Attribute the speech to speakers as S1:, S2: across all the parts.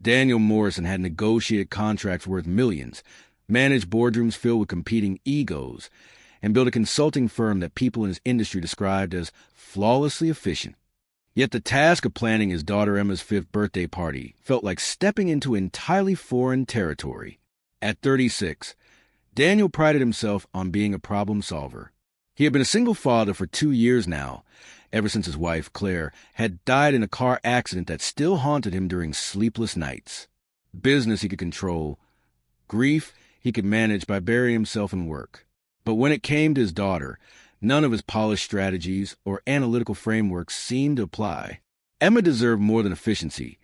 S1: Daniel Morrison had negotiated contracts worth millions, managed boardrooms filled with competing egos, and built a consulting firm that people in his industry described as flawlessly efficient. Yet the task of planning his daughter Emma's 5th birthday party felt like stepping into entirely foreign territory. At 36, Daniel prided himself on being a problem solver. He had been a single father for 2 years now, ever since his wife, Claire, had died in a car accident that still haunted him during sleepless nights. Business he could control. Grief he could manage by burying himself in work. But when it came to his daughter, none of his polished strategies or analytical frameworks seemed to apply. Emma deserved more than efficiency.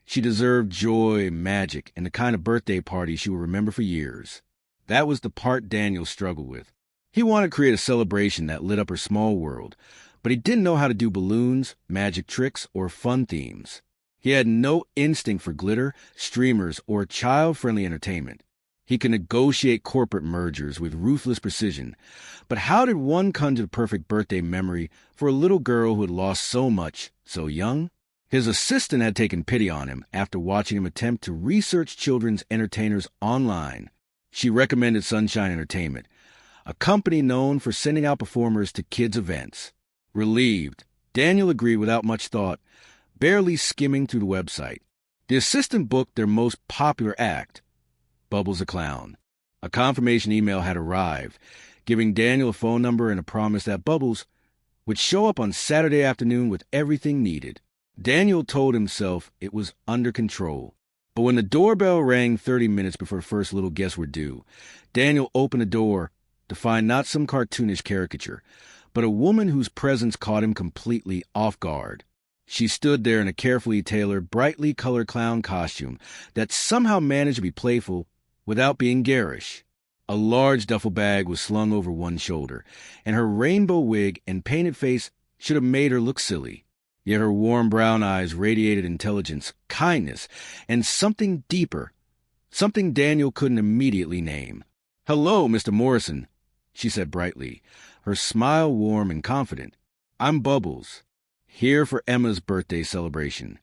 S1: She deserved joy, magic, and the kind of birthday party she would remember for years. That was the part Daniel struggled with. He wanted to create a celebration that lit up her small world, but he didn't know how to do balloons, magic tricks, or fun themes. He had no instinct for glitter, streamers, or child-friendly entertainment. He could negotiate corporate mergers with ruthless precision, but how did one conjure the perfect birthday memory for a little girl who had lost so much, so young? His assistant had taken pity on him after watching him attempt to research children's entertainers online. She recommended Sunshine Entertainment, a company known for sending out performers to kids' events. Relieved, Daniel agreed without much thought, barely skimming through the website. The assistant booked their most popular act, Bubbles the Clown. A confirmation email had arrived, giving Daniel a phone number and a promise that Bubbles would show up on Saturday afternoon with everything needed. Daniel told himself it was under control. But when the doorbell rang 30 minutes before the first little guests were due, Daniel opened the door to find not some cartoonish caricature, but a woman whose presence caught him completely off guard. She stood there in a carefully tailored, brightly colored clown costume that somehow managed to be playful without being garish. A large duffel bag was slung over one shoulder, and her rainbow wig and painted face should have made her look silly. Yet her warm brown eyes radiated intelligence, kindness, and something deeper, something Daniel couldn't immediately name. "Hello, Mr. Morrison," she said brightly, her smile warm and confident. "I'm Bubbles, here for Emma's birthday celebration."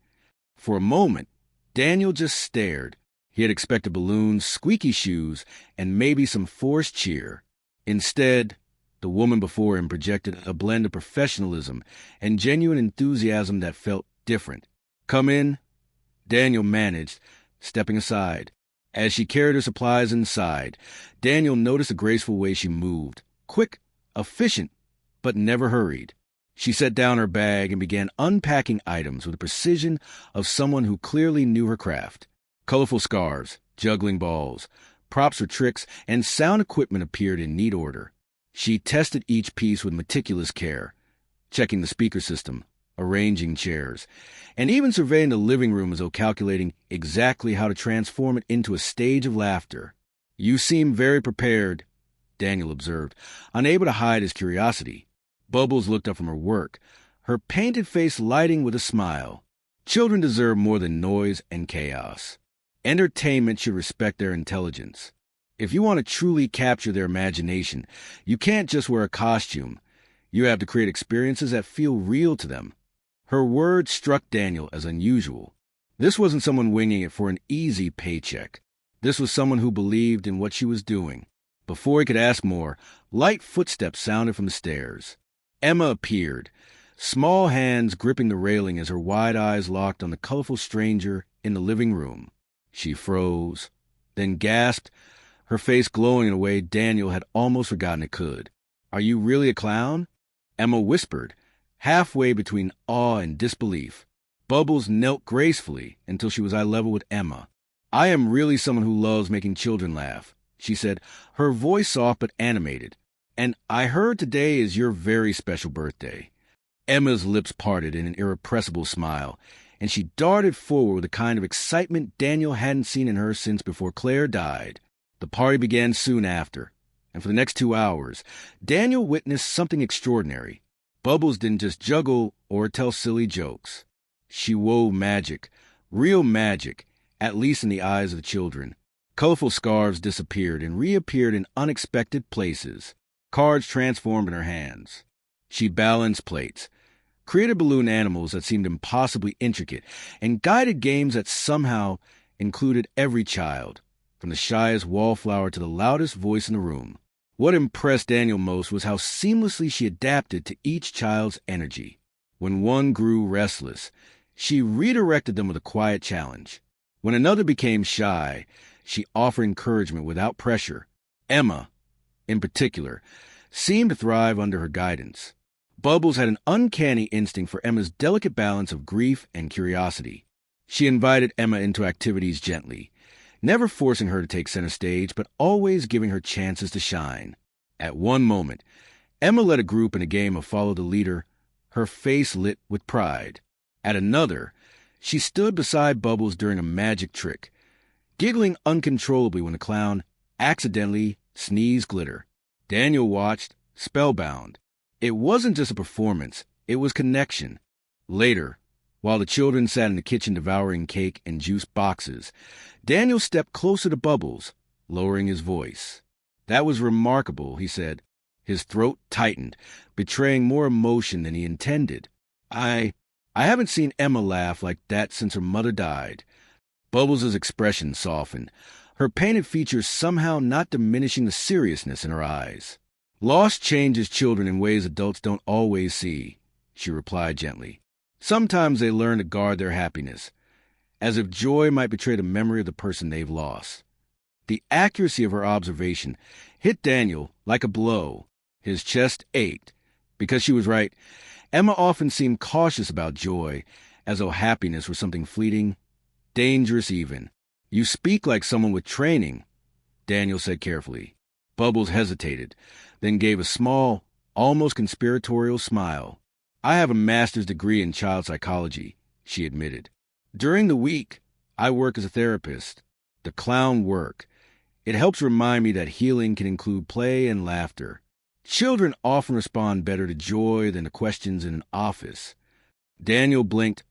S1: For a moment, Daniel just stared. He had expected balloons, squeaky shoes, and maybe some forced cheer. Instead, the woman before him projected a blend of professionalism and genuine enthusiasm that felt different. "Come in," Daniel managed, stepping aside. As she carried her supplies inside, Daniel noticed the graceful way she moved. Quick, efficient, but never hurried. She set down her bag and began unpacking items with the precision of someone who clearly knew her craft. Colorful scarves, juggling balls, props for tricks, and sound equipment appeared in neat order. She tested each piece with meticulous care, checking the speaker system, arranging chairs, and even surveying the living room as though calculating exactly how to transform it into a stage of laughter. "You seem very prepared," Daniel observed, unable to hide his curiosity. Bubbles looked up from her work, her painted face lighting with a smile. Children deserve more than noise and chaos. Entertainment should respect their intelligence. If you want to truly capture their imagination, you can't just wear a costume. You have to create experiences that feel real to them. Her words struck Daniel as unusual. This wasn't someone winging it for an easy paycheck. This was someone who believed in what she was doing. Before he could ask more, light footsteps sounded from the stairs. Emma appeared, small hands gripping the railing as her wide eyes locked on the colorful stranger in the living room. She froze, then gasped, her face glowing in a way Daniel had almost forgotten it could. "Are you really a clown?" Emma whispered, halfway between awe and disbelief. Bubbles knelt gracefully until she was eye level with Emma. "I am really someone who loves making children laugh," she said, her voice soft but animated. "And I heard today is your very special birthday." Emma's lips parted in an irrepressible smile, and she darted forward with a kind of excitement Daniel hadn't seen in her since before Claire died. The party began soon after, and for the next 2 hours, Daniel witnessed something extraordinary. Bubbles didn't just juggle or tell silly jokes. She wove magic, real magic, at least in the eyes of the children. Colorful scarves disappeared and reappeared in unexpected places. Cards transformed in her hands. She balanced plates, created balloon animals that seemed impossibly intricate, and guided games that somehow included every child, from the shyest wallflower to the loudest voice in the room. What impressed Daniel most was how seamlessly she adapted to each child's energy. When one grew restless, she redirected them with a quiet challenge. When another became shy, she offered encouragement without pressure. Emma, in particular, seemed to thrive under her guidance. Bubbles had an uncanny instinct for Emma's delicate balance of grief and curiosity. She invited Emma into activities gently, never forcing her to take center stage, but always giving her chances to shine. At one moment, Emma led a group in a game of Follow the Leader, her face lit with pride. At another, she stood beside Bubbles during a magic trick, giggling uncontrollably when the clown accidentally sneezed glitter. Daniel watched, spellbound. It wasn't just a performance, it was connection. Later, while the children sat in the kitchen devouring cake and juice boxes, Daniel stepped closer to Bubbles, lowering his voice. "That was remarkable," he said. His throat tightened, betraying more emotion than he intended. I haven't seen Emma laugh like that since her mother died." Bubbles' expression softened, her painted features somehow not diminishing the seriousness in her eyes. "Loss changes children in ways adults don't always see," she replied gently. "Sometimes they learn to guard their happiness, as if joy might betray the memory of the person they've lost." The accuracy of her observation hit Daniel like a blow. His chest ached, because she was right. Emma often seemed cautious about joy, as though happiness was something fleeting, dangerous even. "You speak like someone with training," Daniel said carefully. Bubbles hesitated, then gave a small, almost conspiratorial smile. "I have a master's degree in child psychology," she admitted. "During the week, I work as a therapist. The clown work. It helps remind me that healing can include play and laughter. Children often respond better to joy than to questions in an office." Daniel blinked,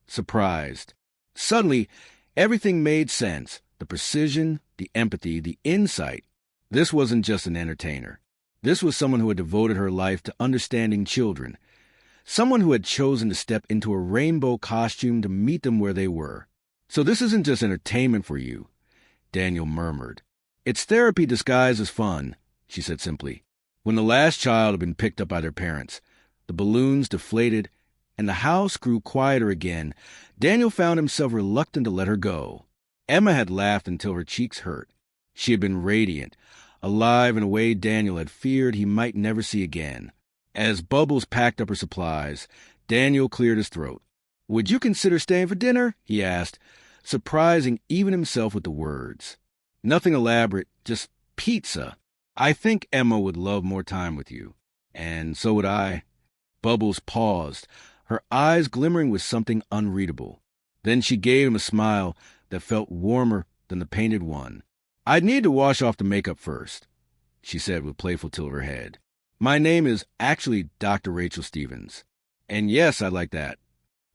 S1: surprised. Suddenly, everything made sense. The precision, the empathy, the insight. This wasn't just an entertainer. This was someone who had devoted her life to understanding children. Someone who had chosen to step into a rainbow costume to meet them where they were. "So this isn't just entertainment for you," Daniel murmured. "It's therapy disguised as fun," she said simply. When the last child had been picked up by their parents, the balloons deflated, and the house grew quieter again, Daniel found himself reluctant to let her go. Emma had laughed until her cheeks hurt. She had been radiant, alive in a way Daniel had feared he might never see again. As Bubbles packed up her supplies, Daniel cleared his throat. "Would you consider staying for dinner?" he asked, surprising even himself with the words. "Nothing elaborate, just pizza. I think Emma would love more time with you." "And so would I." Bubbles paused, her eyes glimmering with something unreadable. Then she gave him a smile that felt warmer than the painted one. "I'd need to wash off the makeup first," she said with a playful tilt of her head. "My name is actually Dr. Rachel Stevens. And yes, I like that."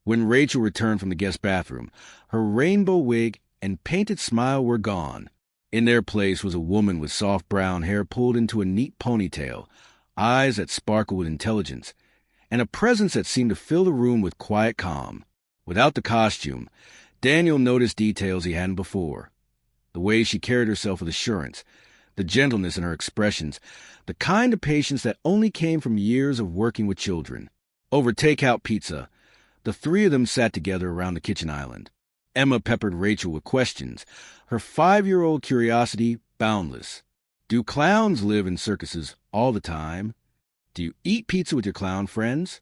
S1: When Rachel returned from the guest bathroom, her rainbow wig and painted smile were gone. In their place was a woman with soft brown hair pulled into a neat ponytail, eyes that sparkled with intelligence, and a presence that seemed to fill the room with quiet calm. Without the costume, Daniel noticed details he hadn't before. The way she carried herself with assurance, the gentleness in her expressions, the kind of patience that only came from years of working with children. Over takeout pizza, the three of them sat together around the kitchen island. Emma peppered Rachel with questions, her 5-year-old curiosity boundless. "Do clowns live in circuses all the time? Do you eat pizza with your clown friends?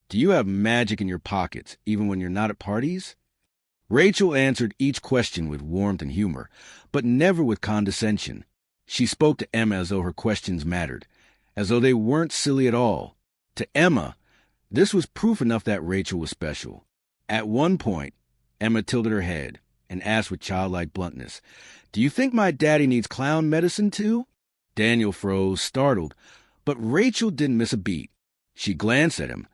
S1: Do you have magic in your pockets, even when you're not at parties?" Rachel answered each question with warmth and humor, but never with condescension. She spoke to Emma as though her questions mattered, as though they weren't silly at all. To Emma, this was proof enough that Rachel was special. At one point, Emma tilted her head and asked with childlike bluntness, "Do you think my daddy needs clown medicine too?" Daniel froze, startled, but Rachel didn't miss a beat. She glanced at him,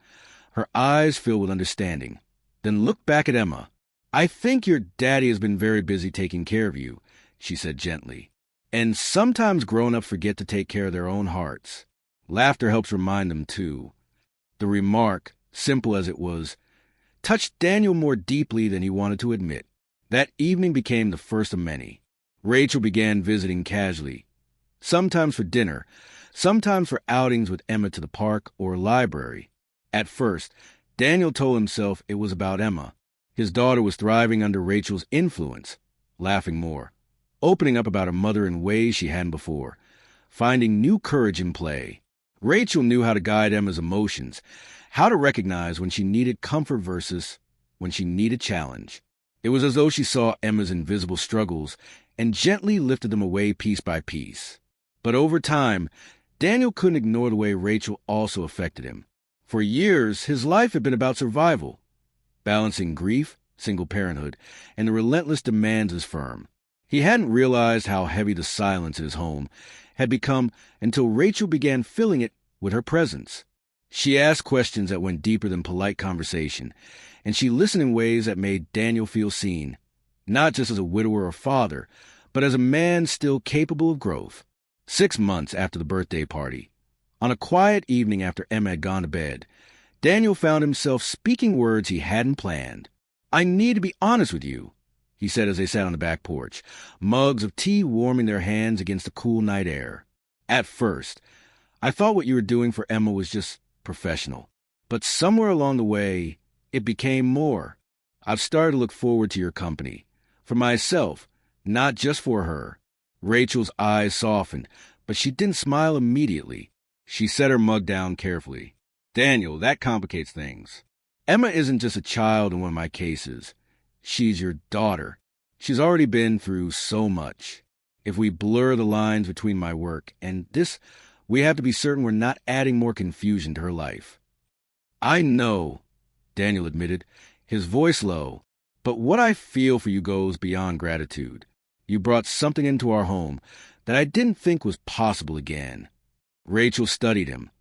S1: her eyes filled with understanding, then looked back at Emma. "I think your daddy has been very busy taking care of you," she said gently. "And sometimes grown-ups forget to take care of their own hearts. Laughter helps remind them, too." The remark, simple as it was, touched Daniel more deeply than he wanted to admit. That evening became the first of many. Rachel began visiting casually, sometimes for dinner, sometimes for outings with Emma to the park or library. At first, Daniel told himself it was about Emma. His daughter was thriving under Rachel's influence, laughing more, opening up about her mother in ways she hadn't before, finding new courage in play. Rachel knew how to guide Emma's emotions, how to recognize when she needed comfort versus when she needed challenge. It was as though she saw Emma's invisible struggles and gently lifted them away piece by piece. But over time, Daniel couldn't ignore the way Rachel also affected him. For years, his life had been about survival, balancing grief, single parenthood, and the relentless demands of his firm. He hadn't realized how heavy the silence in his home had become until Rachel began filling it with her presence. She asked questions that went deeper than polite conversation, and she listened in ways that made Daniel feel seen, not just as a widower or father, but as a man still capable of growth. 6 months after the birthday party, on a quiet evening after Emma had gone to bed, Daniel found himself speaking words he hadn't planned. "I need to be honest with you," he said as they sat on the back porch, mugs of tea warming their hands against the cool night air. "At first, I thought what you were doing for Emma was just professional. But somewhere along the way, it became more. I've started to look forward to your company. For myself, not just for her." Rachel's eyes softened, but she didn't smile immediately. She set her mug down carefully. "Daniel, that complicates things. Emma isn't just a child in one of my cases. She's your daughter. She's already been through so much. If we blur the lines between my work and this, we have to be certain we're not adding more confusion to her life." "I know," Daniel admitted, his voice low, "but what I feel for you goes beyond gratitude. You brought something into our home that I didn't think was possible again." Rachel studied him,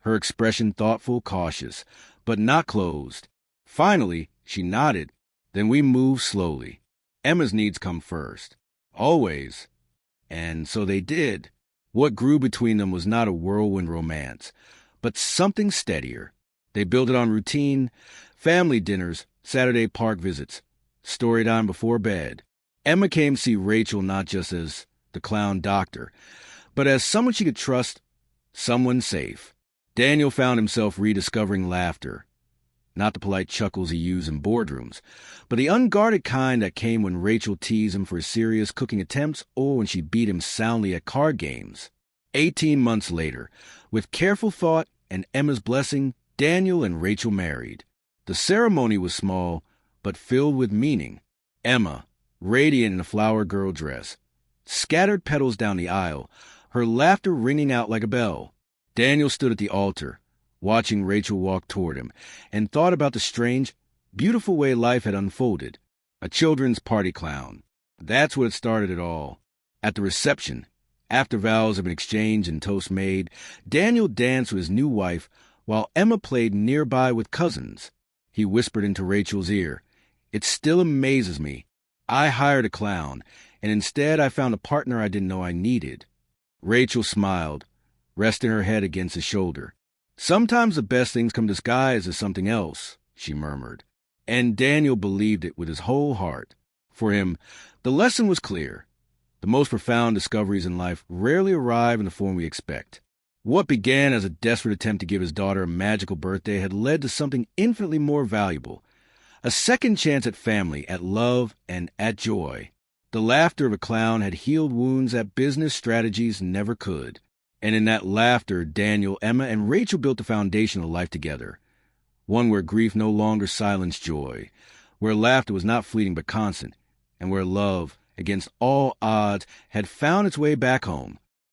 S1: her expression thoughtful, cautious, but not closed. Finally, she nodded. "Then we moved slowly. Emma's needs come first. Always." And so they did. What grew between them was not a whirlwind romance, but something steadier. They built it on routine, family dinners, Saturday park visits, story time before bed. Emma came to see Rachel not just as the clown doctor, but as someone she could trust, someone safe. Daniel found himself rediscovering laughter, not the polite chuckles he used in boardrooms, but the unguarded kind that came when Rachel teased him for his serious cooking attempts or when she beat him soundly at card games. 18 months later, with careful thought and Emma's blessing, Daniel and Rachel married. The ceremony was small, but filled with meaning. Emma, radiant in a flower girl dress, scattered petals down the aisle, her laughter ringing out like a bell. Daniel stood at the altar, watching Rachel walk toward him, and thought about the strange, beautiful way life had unfolded. A children's party clown. That's what had started it all. At the reception, after vows had been exchanged and toast made, Daniel danced with his new wife while Emma played nearby with cousins. He whispered into Rachel's ear, "It still amazes me. I hired a clown, and instead I found a partner I didn't know I needed." Rachel smiled, resting her head against his shoulder. "Sometimes the best things come disguised as something else," she murmured. And Daniel believed it with his whole heart. For him, the lesson was clear. The most profound discoveries in life rarely arrive in the form we expect. What began as a desperate attempt to give his daughter a magical birthday had led to something infinitely more valuable. A second chance at family, at love, and at joy. The laughter of a clown had healed wounds that business strategies never could. And in that laughter, Daniel, Emma, and Rachel built the foundation of life together. One where grief no longer silenced joy, where laughter was not fleeting but constant, and where love, against all odds, had found its way back home.